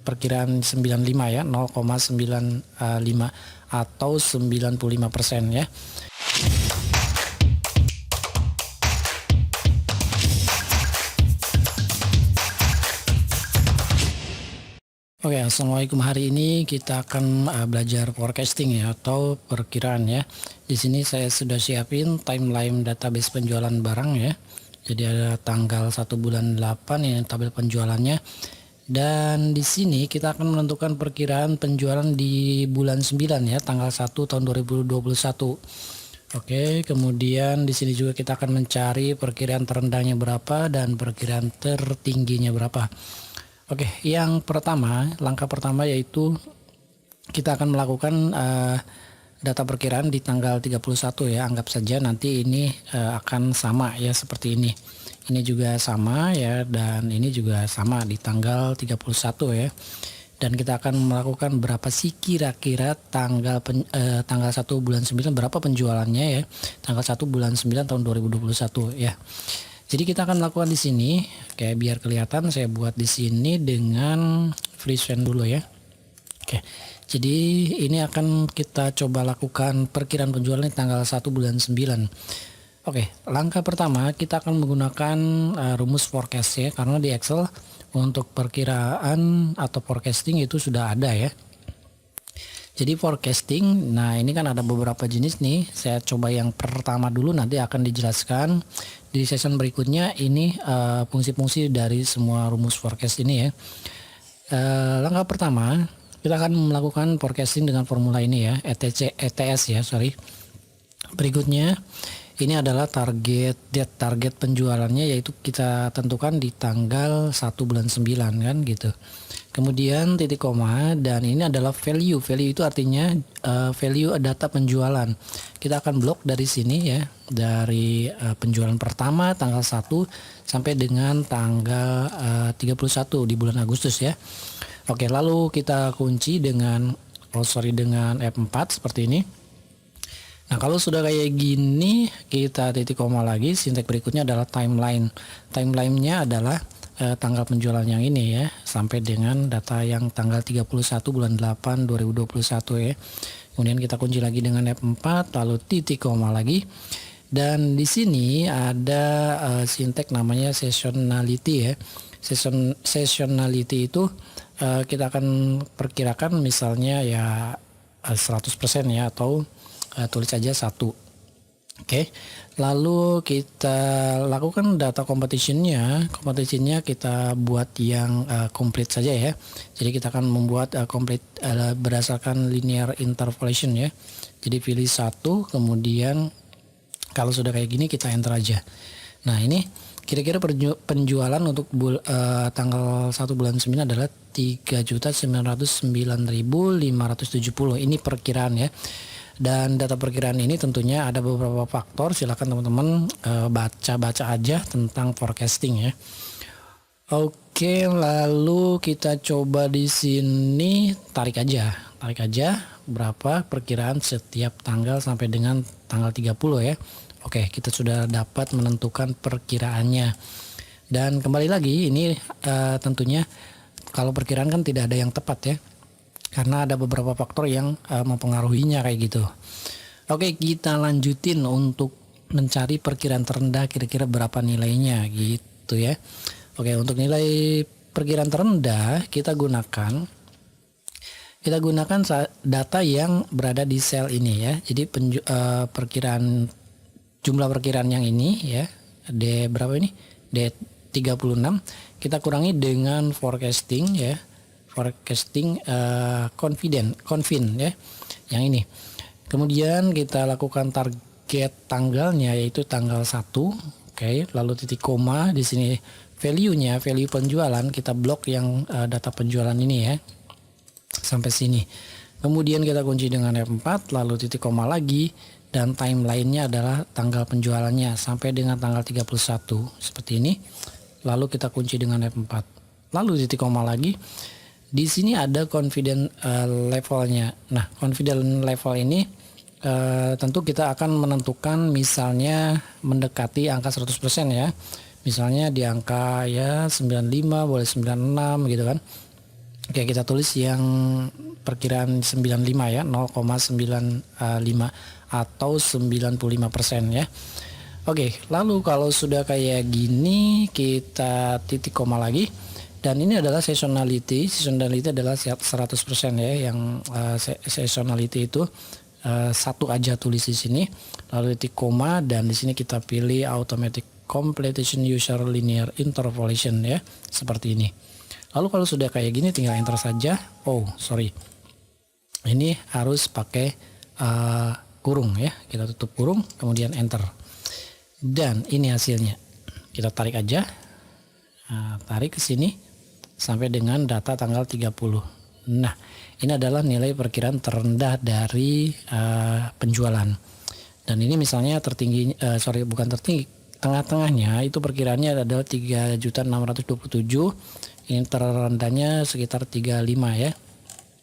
perkiraan 95 ya, 0,95 atau 95% ya. Oke, assalamualaikum. Hari ini kita akan belajar forecasting ya, atau perkiraan ya. Di sini saya sudah siapin timeline database penjualan barang ya. Jadi ada tanggal 1 bulan 8 ya, tabel penjualannya. Dan di sini kita akan menentukan perkiraan penjualan di bulan 9 ya, tanggal 1 tahun 2021. Oke, kemudian di sini juga kita akan mencari perkiraan terendahnya berapa dan perkiraan tertingginya berapa. Oke, yang pertama, langkah pertama yaitu kita akan melakukan data perkiraan di tanggal 31 ya. Anggap saja nanti ini akan sama ya, seperti ini. Ini juga sama ya, dan ini juga sama di tanggal 31 ya. Dan kita akan melakukan berapa sih kira-kira tanggal 1 bulan 9 berapa penjualannya ya. Tanggal 1 bulan 9 tahun 2021 ya. Jadi kita akan lakukan di sini, kayak biar kelihatan saya buat di sini dengan freehand dulu ya. Oke. Jadi ini akan kita coba lakukan perkiraan penjualan di tanggal 1 bulan 9. Oke, langkah pertama kita akan menggunakan rumus forecast ya, karena di Excel untuk perkiraan atau forecasting itu sudah ada ya. Jadi forecasting, nah ini kan ada beberapa jenis nih. Saya coba yang pertama dulu, nanti akan dijelaskan di session berikutnya ini fungsi-fungsi dari semua rumus forecast ini ya. Langkah pertama kita akan melakukan forecasting dengan formula ini ya, ETS ya, sorry. Berikutnya ini adalah target penjualannya, yaitu kita tentukan di tanggal 1 bulan 9 kan gitu. Kemudian titik koma, dan ini adalah value itu artinya value data penjualan. Kita akan blok dari sini ya, dari penjualan pertama tanggal 1 sampai dengan tanggal 31 di bulan Agustus ya. Oke, lalu kita kunci dengan dengan F4 seperti ini. Nah, kalau sudah kayak gini, kita titik koma lagi. Sintek berikutnya adalah timeline. Timelinenya adalah tanggal penjualan yang ini ya, sampai dengan data yang tanggal 31 bulan 8 2021 ya. Kemudian kita kunci lagi dengan F4, lalu titik koma lagi. Dan di sini ada sintek namanya seasonality ya. Seasonality itu kita akan perkirakan misalnya ya 100% ya, atau tulis saja 1. Oke, lalu kita lakukan data competitionnya kita buat yang complete saja ya. Jadi kita akan membuat complete berdasarkan linear interpolation ya. Jadi pilih 1, kemudian kalau sudah kayak gini kita enter aja. Nah, ini kira-kira penjualan untuk tanggal 1 bulan 9 adalah 3.909.570. Ini perkiraan ya. Dan data perkiraan ini tentunya ada beberapa faktor. Silakan teman-teman baca-baca aja tentang forecasting ya. Oke, lalu kita coba di sini tarik aja berapa perkiraan setiap tanggal sampai dengan tanggal 30 ya. Oke, kita sudah dapat menentukan perkiraannya. Dan kembali lagi ini tentunya kalau perkiraan kan tidak ada yang tepat ya, karena ada beberapa faktor yang mempengaruhinya kayak gitu. Oke, kita lanjutin untuk mencari perkiraan terendah kira-kira berapa nilainya gitu ya. Oke, untuk nilai perkiraan terendah kita gunakan data yang berada di sel ini ya. Jadi jumlah perkiraan yang ini ya, D berapa ini? D36 kita kurangi dengan forecasting ya. Forecasting confin ya, yang ini. Kemudian kita lakukan target tanggalnya, yaitu tanggal 1. Oke, lalu titik koma di sini value penjualan kita blok yang data penjualan ini ya, sampai sini. Kemudian kita kunci dengan F4, lalu titik koma lagi, dan timelinenya adalah tanggal penjualannya sampai dengan tanggal 31 seperti ini. Lalu kita kunci dengan F4, lalu titik koma lagi. Di sini ada confidence levelnya. Nah, confidence level ini tentu kita akan menentukan misalnya mendekati angka 100% ya. Misalnya di angka ya 95, boleh 96 gitu kan. Oke, kita tulis yang perkiraan 95 ya, 0,95 atau 95% ya. Oke, lalu kalau sudah kayak gini kita titik koma lagi, dan ini adalah seasonality. Seasonality adalah 100% ya, yang seasonality itu satu aja tulis di sini, lalu titik koma, dan di sini kita pilih automatic completion user linear interpolation ya, seperti ini. Lalu kalau sudah kayak gini tinggal enter saja. Oh sorry, ini harus pakai kurung ya, kita tutup kurung kemudian enter, dan ini hasilnya. Kita tarik aja, tarik ke sini sampai dengan data tanggal 30. Nah ini adalah nilai perkiraan terendah dari penjualan, dan ini misalnya tertinggi, bukan tertinggi, tengah-tengahnya itu perkiraannya adalah 3.627.000. Ini terendahnya sekitar 35 ya.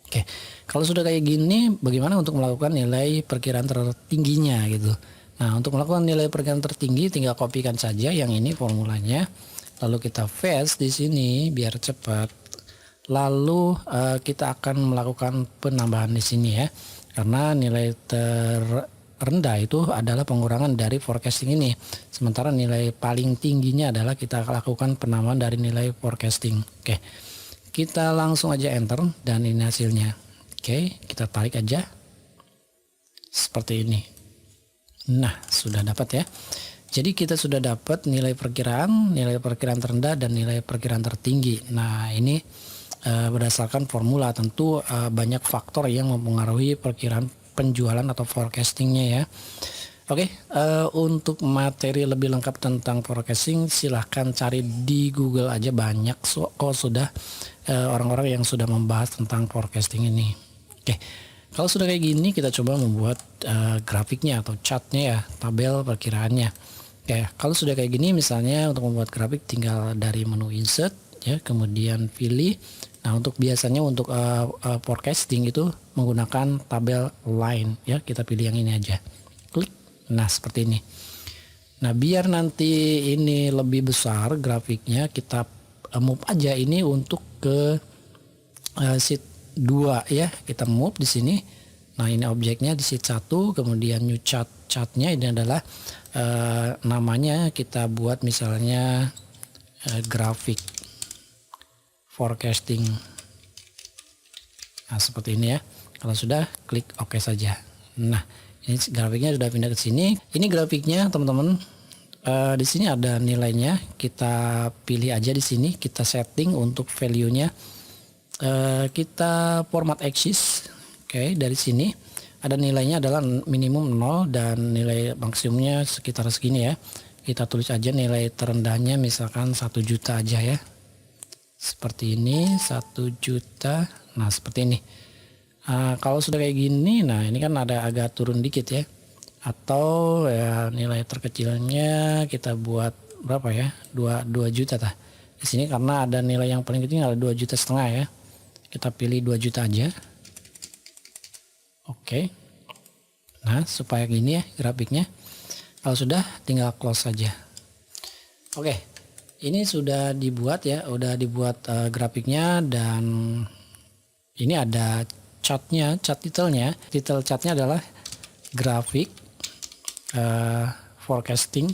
Oke, kalau sudah kayak gini bagaimana untuk melakukan nilai perkiraan tertingginya gitu. Nah, untuk melakukan nilai perkiraan tertinggi tinggal kopikan saja yang ini formulanya, lalu kita paste di sini biar cepat. Lalu kita akan melakukan penambahan di sini ya, karena nilai rendah itu adalah pengurangan dari forecasting ini, sementara nilai paling tingginya adalah kita lakukan penambahan dari nilai forecasting. Oke, kita langsung aja enter, dan ini hasilnya. Oke, kita tarik aja seperti ini. Nah sudah dapat ya, jadi kita sudah dapat nilai perkiraan terendah dan nilai perkiraan tertinggi. Nah ini berdasarkan formula, tentu banyak faktor yang mempengaruhi perkiraan penjualan atau forecastingnya ya. Oke, untuk materi lebih lengkap tentang forecasting silahkan cari di Google aja, banyak kok sudah orang-orang yang sudah membahas tentang forecasting ini. Oke, kalau sudah kayak gini kita coba membuat grafiknya atau chartnya ya, tabel perkiraannya. Oke, kalau sudah kayak gini misalnya untuk membuat grafik tinggal dari menu insert ya, kemudian pilih. Nah untuk biasanya untuk forecasting itu menggunakan tabel line ya, kita pilih yang ini aja, klik. Nah seperti ini. Nah biar nanti ini lebih besar grafiknya, kita move aja ini untuk ke sheet 2 ya, kita move di sini. Nah ini objeknya di sheet 1, kemudian new chartnya ini adalah namanya kita buat misalnya grafik forecasting. Nah seperti ini ya. Kalau sudah klik OK saja. Nah ini grafiknya sudah pindah ke sini. Ini grafiknya teman-teman. Di sini ada nilainya. Kita pilih aja di sini. Kita setting untuk value-nya. Kita format axis. Oke, dari sini ada nilainya adalah minimum 0 dan nilai maksimumnya sekitar segini ya. Kita tulis aja nilai terendahnya misalkan 1 juta aja ya. Seperti ini, 1 juta. Nah seperti ini. Kalau sudah kayak gini, nah ini kan ada agak turun dikit ya, atau ya nilai terkecilnya kita buat berapa ya, 2 juta tah di sini, karena ada nilai yang paling kecil ada 2,5 juta ya, kita pilih 2 juta aja. Oke, nah supaya gini ya grafiknya. Kalau sudah tinggal close saja. Oke, ini sudah dibuat ya, udah dibuat grafiknya, dan ini ada chartnya, chart titelnya. Titel chartnya adalah grafik forecasting.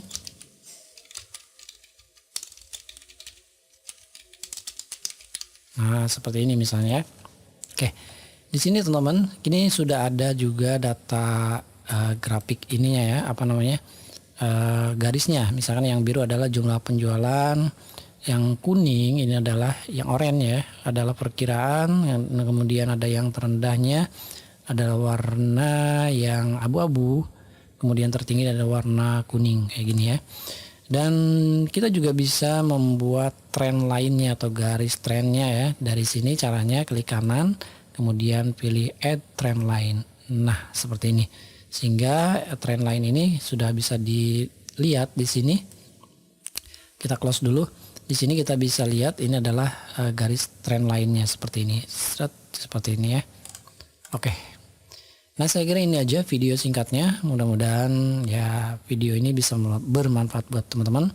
Nah seperti ini misalnya. Oke, di sini teman-teman, ini sudah ada juga data grafik ininya ya, apa namanya, garisnya. Misalkan yang biru adalah jumlah penjualan, yang kuning ini adalah, yang oranye ya adalah perkiraan, kemudian ada yang terendahnya adalah warna yang abu-abu, kemudian tertinggi adalah warna kuning kayak gini ya. Dan kita juga bisa membuat trend lainnya atau garis trennya ya. Dari sini caranya klik kanan, kemudian pilih add trend line. Nah seperti ini, sehingga trend line ini sudah bisa dilihat di sini. Kita close dulu. Di sini kita bisa lihat ini adalah garis trend line-nya seperti ini. Seperti ini ya. Oke. Nah, saya kira ini aja video singkatnya. Mudah-mudahan ya video ini bisa bermanfaat buat teman-teman.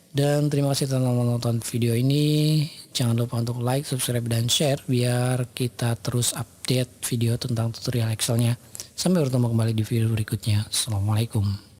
Dan terima kasih telah menonton video ini. Jangan lupa untuk like, subscribe, dan share biar kita terus update video tentang tutorial Excelnya. Sampai bertemu kembali di video berikutnya. Assalamualaikum.